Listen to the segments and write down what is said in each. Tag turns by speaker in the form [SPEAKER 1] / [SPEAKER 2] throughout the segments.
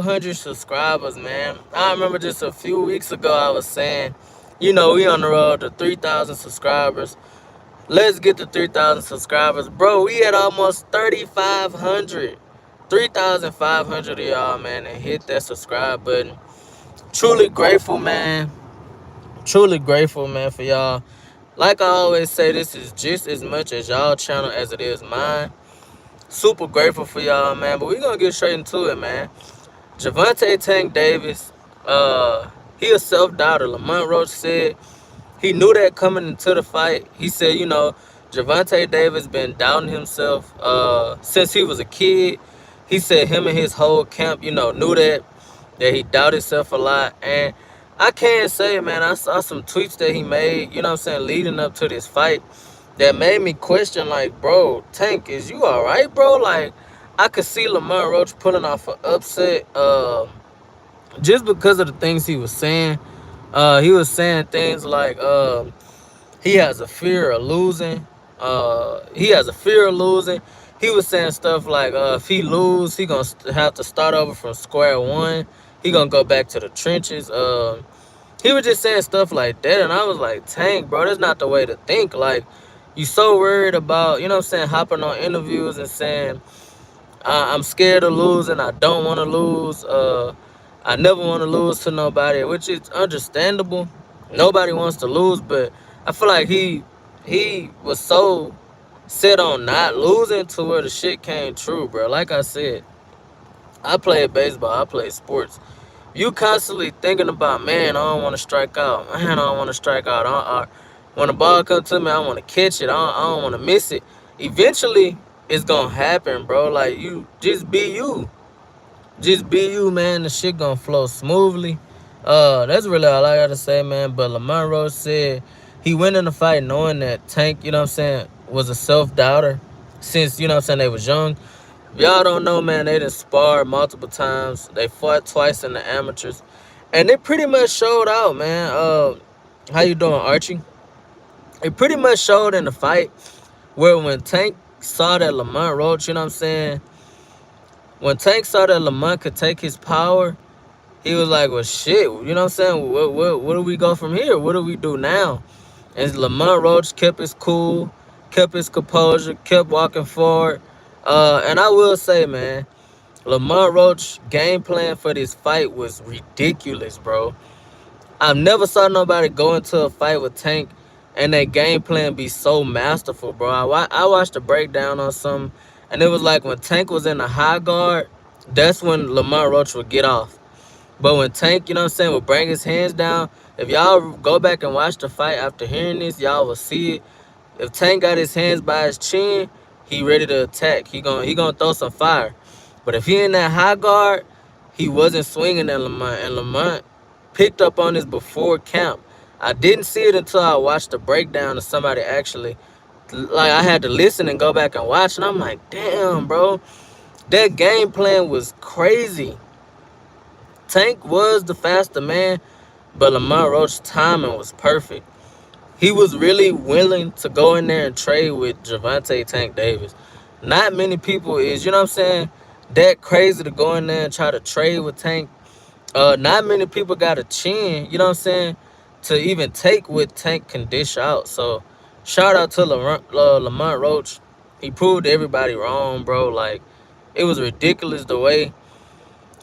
[SPEAKER 1] 400 subscribers, man. I remember just a few weeks ago I was saying, you know, we on the road to 3,000 subscribers. Let's get to 3,000 subscribers. Bro, we had almost 3,500. 3,500 of y'all, man, and hit that subscribe button. Truly grateful, man. Truly grateful, man, for y'all. Like I always say, this is just as much as y'all channel as it is mine. Super grateful for y'all, man. But we gonna get straight into it, man. Gervonta Tank Davis, he a self-doubter. Lamont Roach said he knew that coming into the fight. He said, you know, Gervonta Davis been doubting himself since he was a kid. He said him and his whole camp, you know, knew that he doubted himself a lot. And I can't say, man, I saw some tweets that he made, you know what I'm saying, leading up to this fight that made me question, like, bro, Tank, is you all right, bro? Like, I could see Lamont Roach pulling off an upset just because of the things he was saying. He was saying things like he has a fear of losing. He has a fear of losing. He was saying stuff like if he lose, he gonna have to start over from square one. He gonna go back to the trenches. He was just saying stuff like that, and I was like, Tank, bro, that's not the way to think. Like, you so worried about, you know what I'm saying, hopping on interviews and saying, I'm scared of losing, I don't want to lose, I never want to lose to nobody, which is understandable. Nobody wants to lose, but I feel like he was so set on not losing to where the shit came true, bro. Like I said, I played baseball, I played sports. You constantly thinking about, man, I don't want to strike out. Man, I don't want to strike out. When the ball comes to me, I want to catch it. I don't want to miss it. Eventually, it's going to happen, bro. Like, you just be you. Just be you, man. The shit going to flow smoothly. That's really all I got to say, man. But Lamont Roach said he went in the fight knowing that Tank, you know what I'm saying, was a self-doubter since, you know what I'm saying, they was young. Y'all don't know, man, they done sparred multiple times. They fought twice in the amateurs. And they pretty much showed out, man. How you doing, Archie? It pretty much showed in the fight where when Tank saw that Lamont Roach, you know what I'm saying, when Tank saw that Lamont could take his power, he was like, well, shit, you know what I'm saying? Where do we go from here? What do we do now? And Lamont Roach kept his cool, kept his composure, kept walking forward. And I will say, man, Lamont Roach game plan for this fight was ridiculous, bro. I've never saw nobody go into a fight with Tank and their game plan be so masterful, bro. I watched a breakdown on something, and it was like when Tank was in the high guard, that's when Lamont Roach would get off. But when Tank, you know what I'm saying, would bring his hands down, if y'all go back and watch the fight after hearing this, y'all will see it. If Tank got his hands by his chin, he ready to attack. He gonna throw some fire. But if he in that high guard, he wasn't swinging at Lamont. And Lamont picked up on this before camp. I didn't see it until I watched the breakdown of somebody actually. Like, I had to listen and go back and watch. And I'm like, damn, bro. That game plan was crazy. Tank was the faster man, but Lamont Roach's timing was perfect. He was really willing to go in there and trade with Gervonta Tank Davis. Not many people is, you know what I'm saying, that crazy to go in there and try to trade with Tank. Not many people got a chin, you know what I'm saying, to even take what Tank can dish out. So, shout out to Lamont Roach. He proved everybody wrong, bro. Like, it was ridiculous the way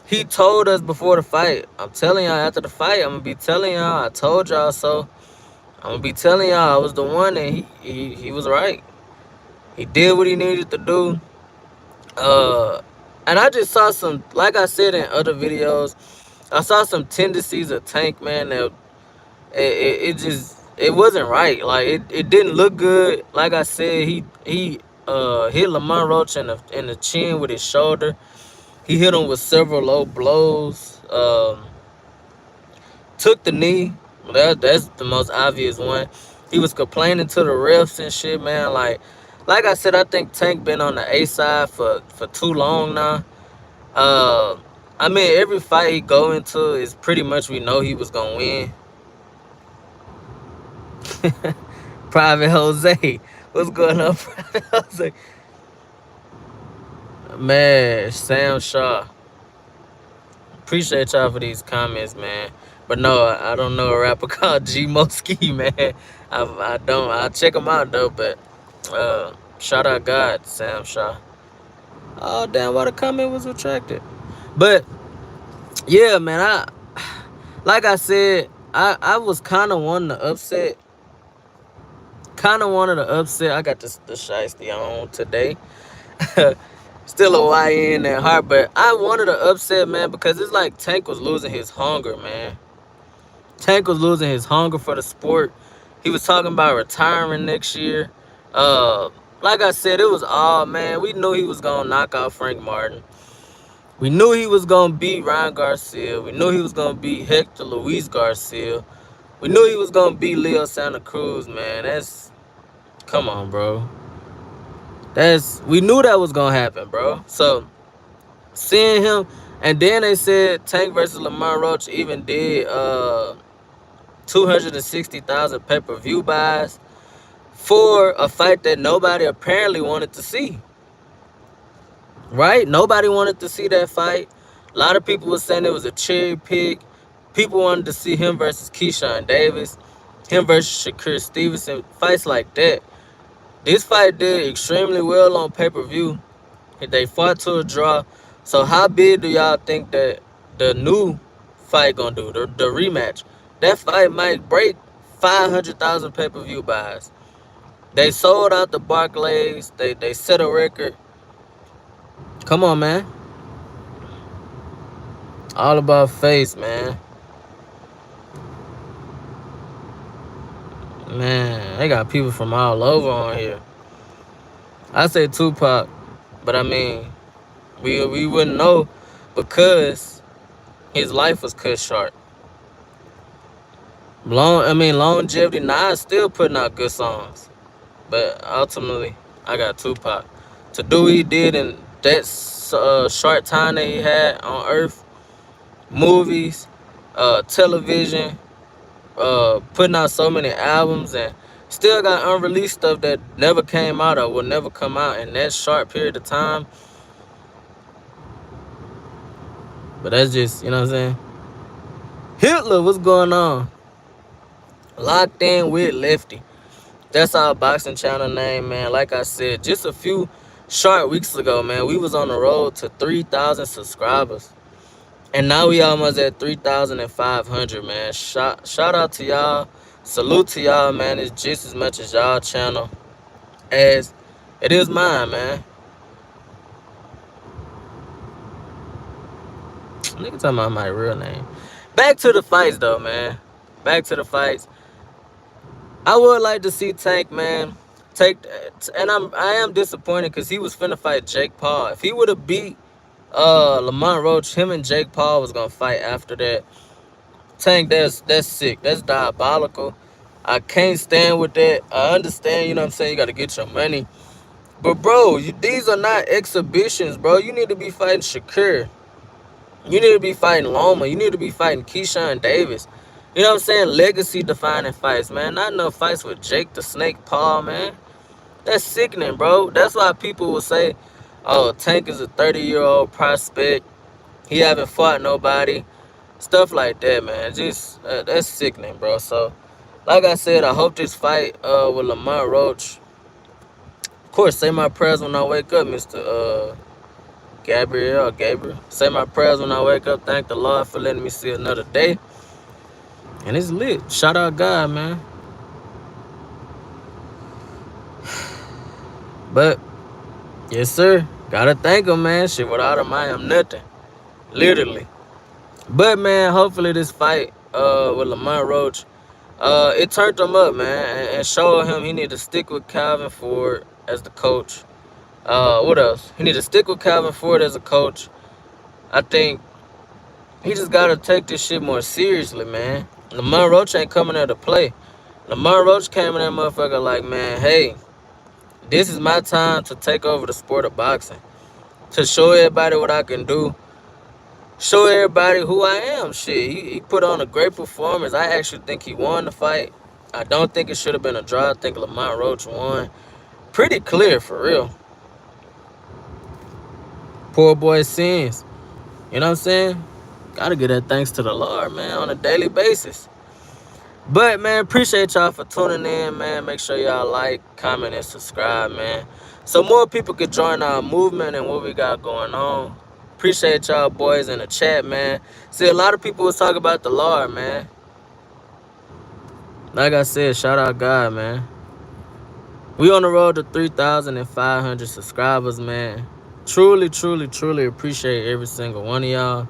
[SPEAKER 1] he told us before the fight. I'm telling y'all, after the fight, I'm going to be telling y'all, I told y'all so. I'm going to be telling y'all I was the one, and he was right. He did what he needed to do. And I just saw some, like I said in other videos, I saw some tendencies of Tank, man, that it wasn't right. Like, it didn't look good. Like I said, he hit Lamont Roach in the chin with his shoulder. He hit him with several low blows. Took the knee. That's the most obvious one. He was complaining to the refs and shit, man. Like I said, I think Tank been on the A side for too long now. I mean, every fight he go into is pretty much we know he was gonna win. Private Jose, what's going on, Private Jose? Man, Sam Shaw. Appreciate y'all for these comments, man. But no, I don't know a rapper called G Moski, man. I don't. I'll check him out though. But shout out God, Sam Shaw. Oh damn, why the comment was retracted? But yeah, man. Like I said, I was kind of wanting to upset. Kind of wanted to upset. I got the shiesty on today. Still a YN at heart, but I wanted to upset, man, because it's like Tank was losing his hunger, man. Tank was losing his hunger for the sport. He was talking about retiring next year. Uh, like I said, it was all, man. We knew he was gonna knock out Frank Martin. We knew he was gonna beat Ryan Garcia. We knew he was gonna beat Hector Luis Garcia. We knew he was gonna beat Leo Santa Cruz, man. That's come on, bro. We knew that was gonna happen, bro. So seeing him, and then they said Tank versus Lamar Roach even did 260,000 pay-per-view buys for a fight that nobody apparently wanted to see. Right? Nobody wanted to see that fight. A lot of people were saying it was a cherry pick. People wanted to see him versus Keyshawn Davis, him versus Shakur Stevenson, fights like that. This fight did extremely well on pay-per-view. They fought to a draw. So how big do y'all think that the new fight gonna do? The rematch. That fight might break 500,000 pay-per-view buys. They sold out the Barclays. They set a record. Come on, man. All about face, man. Man, they got people from all over on here. I say Tupac, but I mean, we wouldn't know because his life was cut short. Longevity. Nas still putting out good songs, but ultimately, I got Tupac. To do what he did in that short time that he had on Earth, movies, television, putting out so many albums, and still got unreleased stuff that never came out or will never come out in that short period of time. But that's just, you know what I'm saying? Hitler, what's going on? Locked in with Lefty. That's our boxing channel name, man. Like I said, just a few short weeks ago, man, we was on the road to 3,000 subscribers. And now we almost at 3,500, man. Shout out to y'all. Salute to y'all, man. It's just as much as y'all channel as it is mine, man. Nigga talking about my real name. Back to the fights, though, man. Back to the fights. I would like to see Tank, man, and I am disappointed because he was finna fight Jake Paul. If he would have beat Lamont Roach, him and Jake Paul was gonna fight after that. Tank, that's sick. That's diabolical. I can't stand with that. I understand, you know what I'm saying, you gotta get your money. But bro, these are not exhibitions, bro. You need to be fighting Shakur. You need to be fighting Loma. You need to be fighting Keyshawn Davis. You know what I'm saying? Legacy defining fights, man. Not enough fights with Jake the Snake Paul, man. That's sickening, bro. That's why people will say, oh, Tank is a 30-year-old prospect. He haven't fought nobody. Stuff like that, man. Just, that's sickening, bro. So, like I said, I hope this fight with Lamont Roach. Of course, say my prayers when I wake up, Mr. Gabriel. Say my prayers when I wake up. Thank the Lord for letting me see another day. And it's lit. Shout out God, man. But, yes, sir. Gotta thank him, man. Shit, without him, I am nothing. Literally. But, man, hopefully this fight with Lamont Roach, it turned him up, man, and showed him he need to stick with Calvin Ford as the coach. What else? He need to stick with Calvin Ford as a coach. I think he just gotta take this shit more seriously, man. Lamont Roach ain't coming there to play. Lamont Roach came in that motherfucker like, man, hey, this is my time to take over the sport of boxing. To show everybody what I can do. Show everybody who I am. Shit, he put on a great performance. I actually think he won the fight. I don't think it should have been a draw. I think Lamont Roach won. Pretty clear, for real. Poor boy sins. You know what I'm saying? Gotta give that thanks to the Lord, man, on a daily basis. But, man, appreciate y'all for tuning in, man. Make sure y'all like, comment, and subscribe, man. So more people could join our movement and what we got going on. Appreciate y'all boys in the chat, man. See, a lot of people was talking about the Lord, man. Like I said, shout out God, man. We on the road to 3,500 subscribers, man. Truly, truly, truly appreciate every single one of y'all.